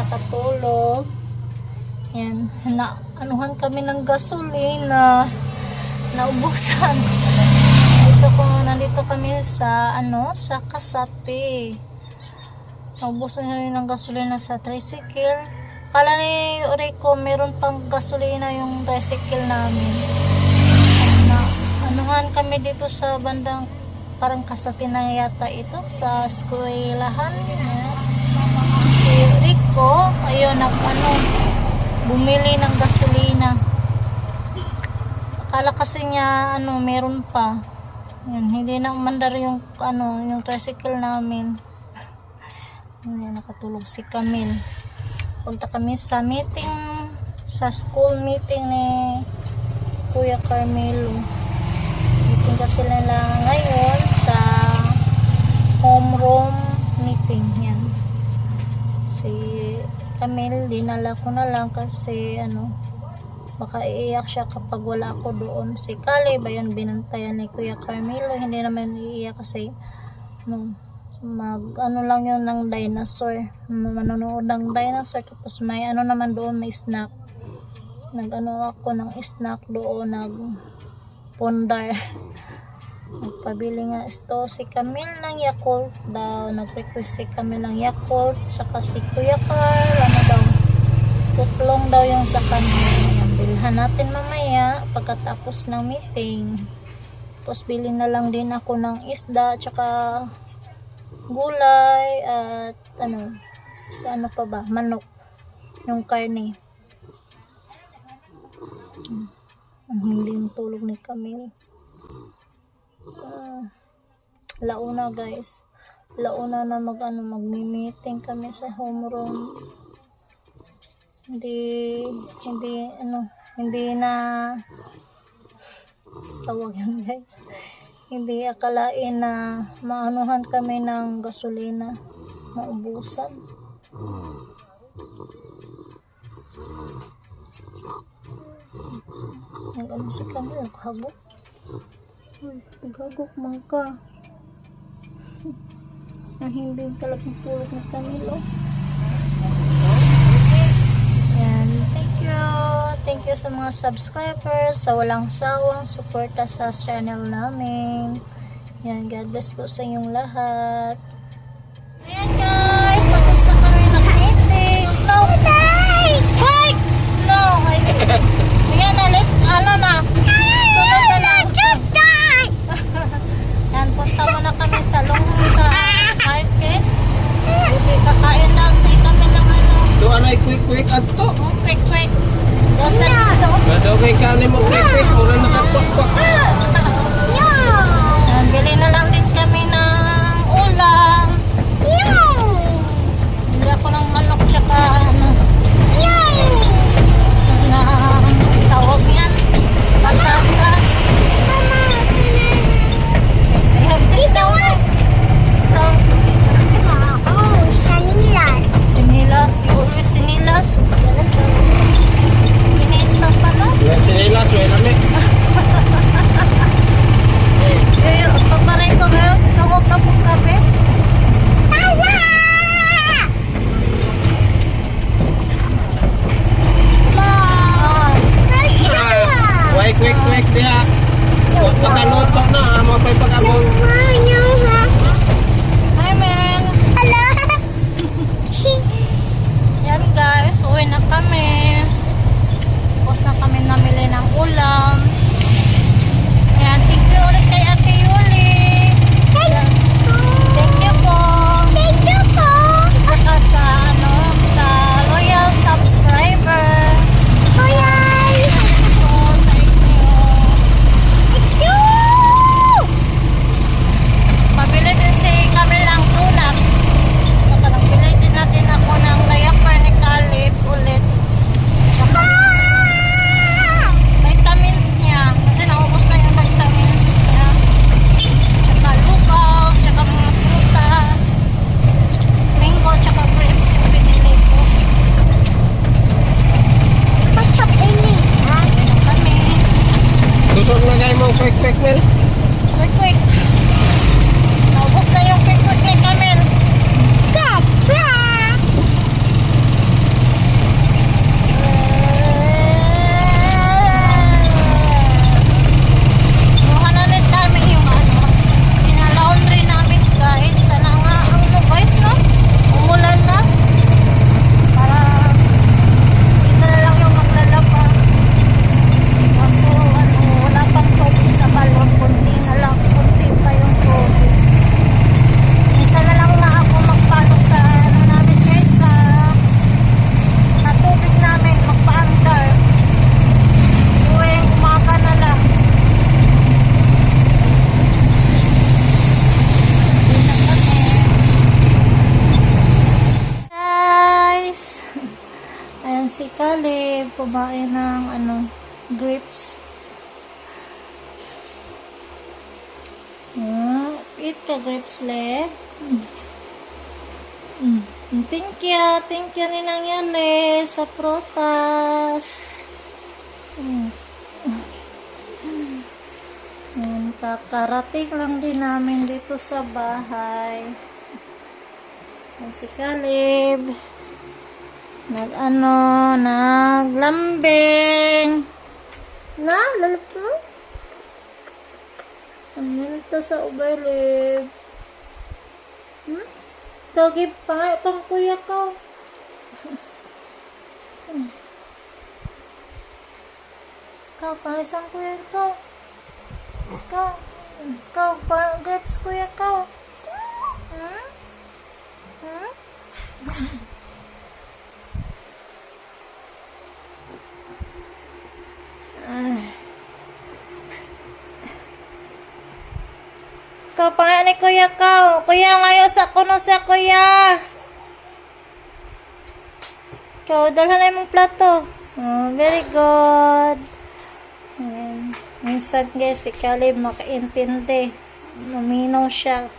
nakatulog. Yan, anuhan kami ng gasolina, naubusan. Nandito kami sa sa Kasati. Naubusan kami ng gasolina sa tricycle. Kala ni Rico meron pang gasolina yung tricycle namin. Anuhan kami dito sa bandang parang Kasati na yata ito, sa eskwelahan. Si Rico ayun bumili ng gasolina. Akala kasi niya meron pa. Yan, hindi na umandar yung yung tricycle namin. Ayan, nakatulog si Camille. Punta kami sa meeting, sa school meeting ni Kuya Carmelo. Meeting kasi nila ngayon sa homeroom meeting. Yan. Si Camille, dinala ko na lang kasi baka iiyak siya kapag wala ako doon. Si Kale ba yun binantayan ni Kuya Carmelo, hindi naman iiyak kasi lang yun ng dinosaur, manonood ng dinosaur, tapos may naman doon, may snack. Ako ng snack doon, pondar. Nagpabili nga ito si Camille ng Yakult daw, nag-request si Camille ng Yakult, saka si Kuya Carl tutlong daw yung sa kanya. Bilhan natin mamaya pagkatapos ng meeting. Tapos bili na lang din ako ng isda tsaka gulay at pa ba, manok, yung karne. Ang hindi yung tulog ni Camille. Launa guys, launa na magmi-meeting kami sa homeroom. Hindi na tawag yun guys, hindi akalain na maanuhan kami ng gasolina, maubusan. Si Camille, naghagok. Naghagok man ka. Hindi talagang pulot ni Camille. Thank you sa mga subscribers, sa walang sawang suporta sa channel namin. Yan, God bless po sa inyong lahat. Ayan guys, tapos na kami ng-meeting. No! Wait! No! Ayan na, sunod na lang. Yan, punta mo na kami sa market. Hindi kakain na sa kami ng Doon ay quick ato. Quick. Dosan ito. Badogay ka ni mo quick. Mura nakapakpak. Bili na lang din kami ng ulam. Bili ako ng manok tsaka tawag yan, patatas. I have sitaw. Sinilas. Always sinilas. Pinita pa na. Sinilas, may lamig. Paparay ko ngayon. Isang ka pong kape. Quick dia. Pagkalutok na, mo pa pagkamon. Hi, man. Hello. Yan guys, uwi na kami. Tapos na kami namili ng ulam. Ayan, thank you ulit kay Ate Yuli. Thank you po. Saka sa loyal subscriber. Pabili din si Camille ng tulak. Pabili din natin ako ng diaper ni Caleb ulit. Vitamin Si Caleb, kumain ng grapes. Eat ka grapes, Le. Thank you. Thank you rin ang yan, Le, sa prutas. Kakarating lang din namin dito sa bahay. Si Caleb. Naglambing. Lalapro? Ano ito sa ubalib? Dagi pa, pang kuya ko. Ikaw, pang isang kuya ko. Ikaw, pang grapes kuya ko. Ikaw, pang ni kuya ko. Kuya, ngayon sa kuno sa kuya. Ikaw, dalhan na yung plato. Very good. Ayan. Minsan guys, si Caleb makaintindi. Luminaw siya.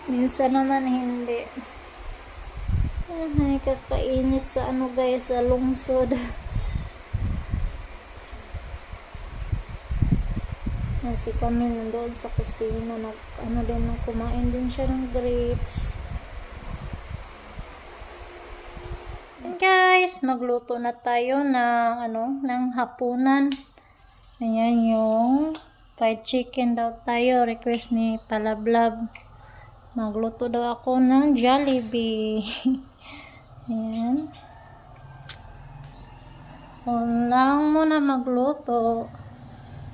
Minsan naman hindi. Ay, kakainit sa guys, sa lungsod. Si kami nandoon sa kusina, kumain din siya ng grapes. And guys, magluto na tayo ng hapunan. Ayan yung fried chicken daw tayo, request ni Palablab. Magluto daw ako ng Jollibee. Ayan. Lang muna magluto.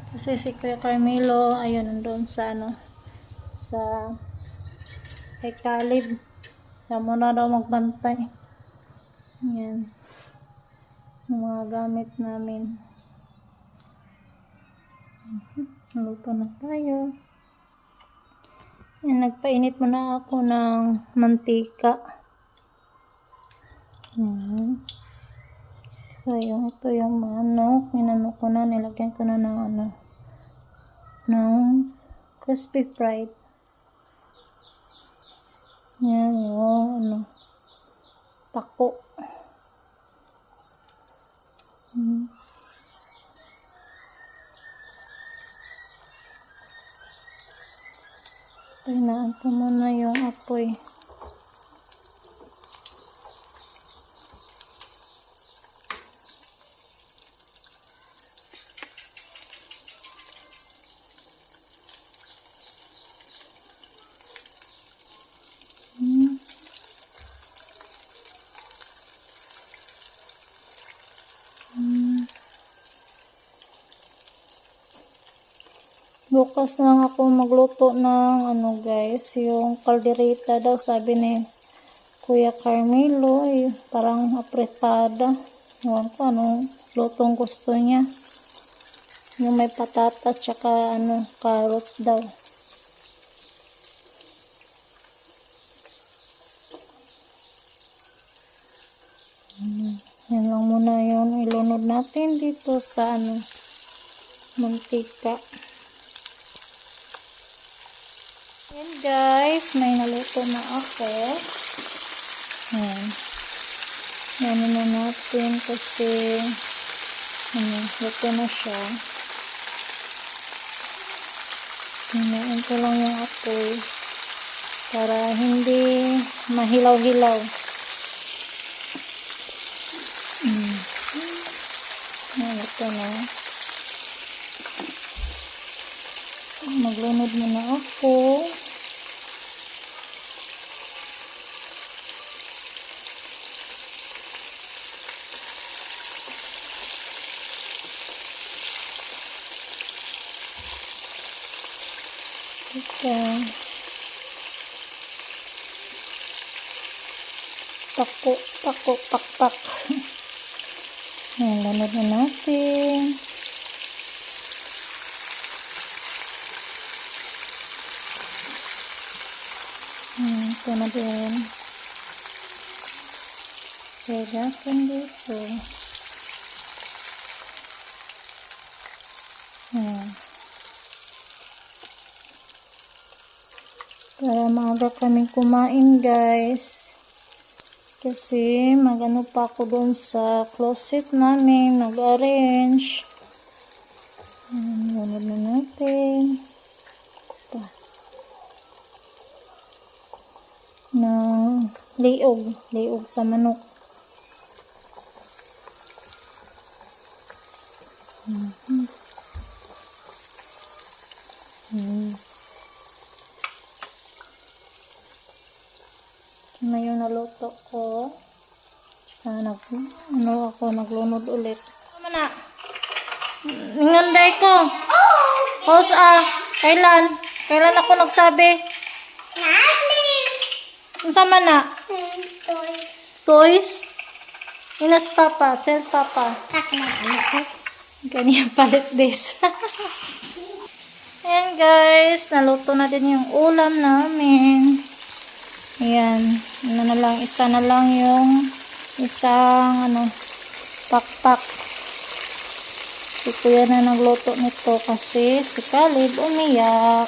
Kasi si Kuya Carmelo, ayun, nandun sa sa kay Caleb. Siya muna daw magbantay. Ayan. Yung mga gamit namin. Luto na tayo. Ayan, nagpainit muna ako ng mantika. Ayan. So, ito yung manok. Minanok ko na, nilagyan ko na ng crispy fried. Yan yung pako. Tainaan ko muna yung apoy. Bukas lang ako magluto ng guys, yung caldereta daw, sabi ni Kuya Carmelo, parang apretada. Ewan ko anong lutong gusto niya. Yung may patata tsaka carrots daw. Yan lang muna yung ilunod natin dito sa mantika. And guys, may naluto na ako. Ayan. Yan na natin kasi luto na siya. Hinain ko lang yung apoy para hindi mahilaw-hilaw. Ito na. Maglunod muna ako. Ito. Pako, pako, pakpak. Ayan, lunod na natin. Ito na din. Higasan dito. Ayan. Para maaga kaming kumain, guys. Kasi magano pa ako doon sa closet namin, nag-arrange. Lunod na natin. Ito. Na liog sa manok. Na yung naluto ko. Naglunod ulit. Tama na. Ninganday ko. How's Kailan? Kailan ako nagsabi? Ang sama na? Toys? Inas papa? Tell papa. Ganyan palit this. Ayan guys. Naluto na din yung ulam namin. Ayan. Isa na lang yung isang pakpak. Si kuya na nagluto nito kasi si Caleb umiyak.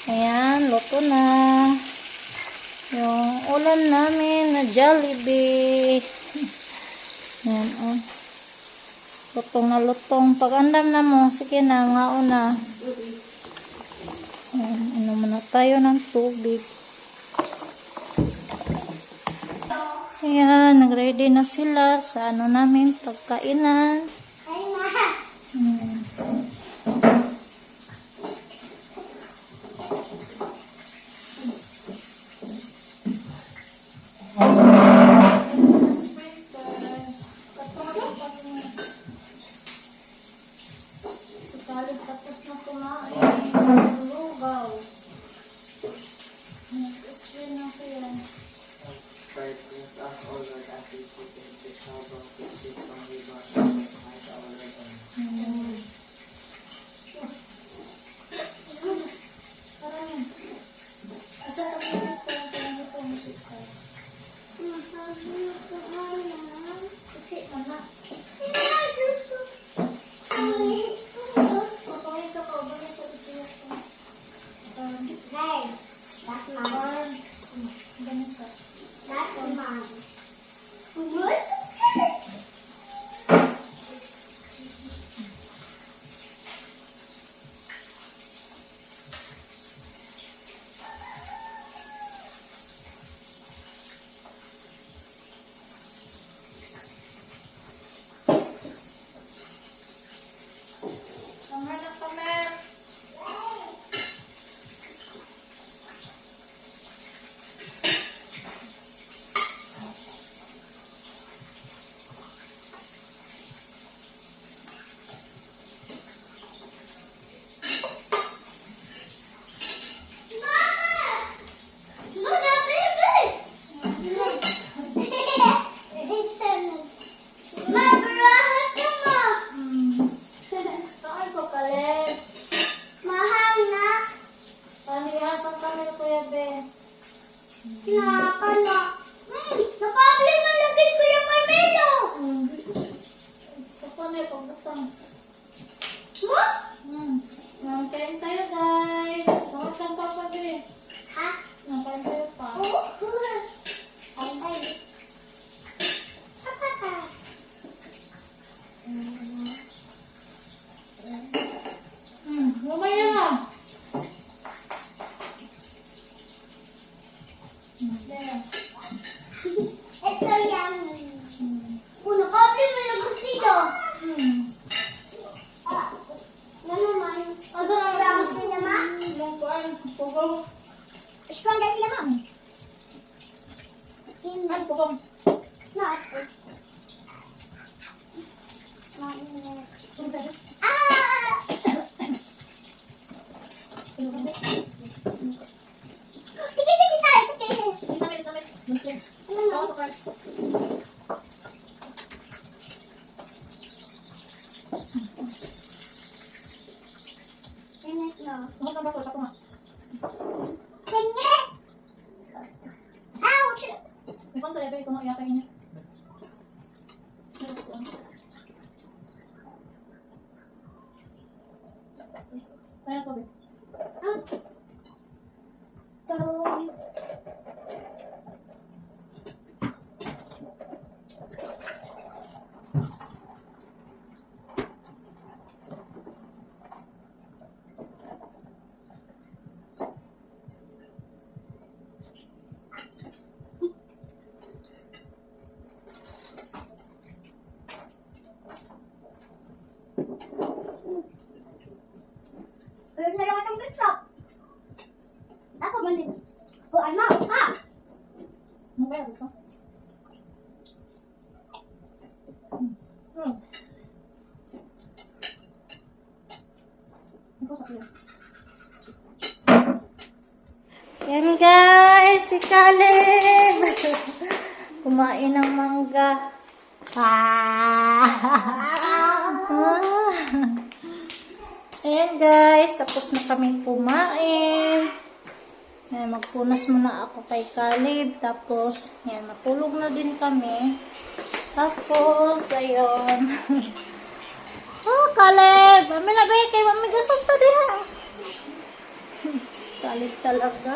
Ayan. Luto na. Yung ulam namin na Jollibee. Ayan, lutong na lutong. Pag-andam na mo, sige na, ngao na. Ayan, muna tayo ng tubig. Ayan, nag-ready na sila sa namin, pagkainan. Ayan. Tapos na kumain. Lugaw. Nag-screen na ko yan. Nakain tayo guys. Bakit kang papabi? Ha? Nakain tayo pa. Lumaya na. Ito yan. Puno ka, mo na gusto. Naman. Asa na lang Sila ma? yung kuan, pugong. Strong na sila ma? Ay, pugong. No. Ah! Sige tayo. Tamit. Muntik. Ano? Tukar. Init no. Tukar na ba ito? Tako nga. Tingin! Ouch! May kung sa ebe, kung iyakin niya. Pero meron ka ng tiktok. Ako man din. O ano, ha? Ano ba ito? Yan guys, si Caleb. Kumain ng mangga. Ayan guys, tapos na kami kumain. Ayan, magpunas muna ako kay Caleb. Tapos, ayan, matulog na din kami. Tapos, ayun. Oh, Caleb! Mami na ba kay mami gasol to diha? Caleb talaga.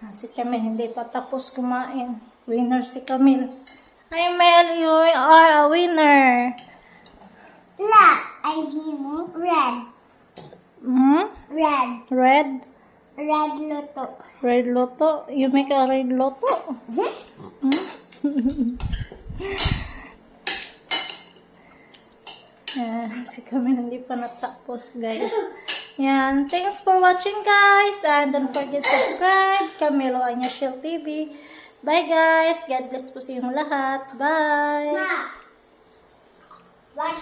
Si Camille hindi pa tapos kumain. Winner si Camille. Hi Mel, you are a winner. Look, I'm him red. Hmm? Red. Red? Red loto. Red Lotto? You make a red Lotto? Yan, si Camille hindi pa natapos guys. Yan, thanks for watching guys. And don't forget to subscribe. Camilo Anyashil TV. Bye guys. God bless po sa inyong lahat. Bye. Ma. What?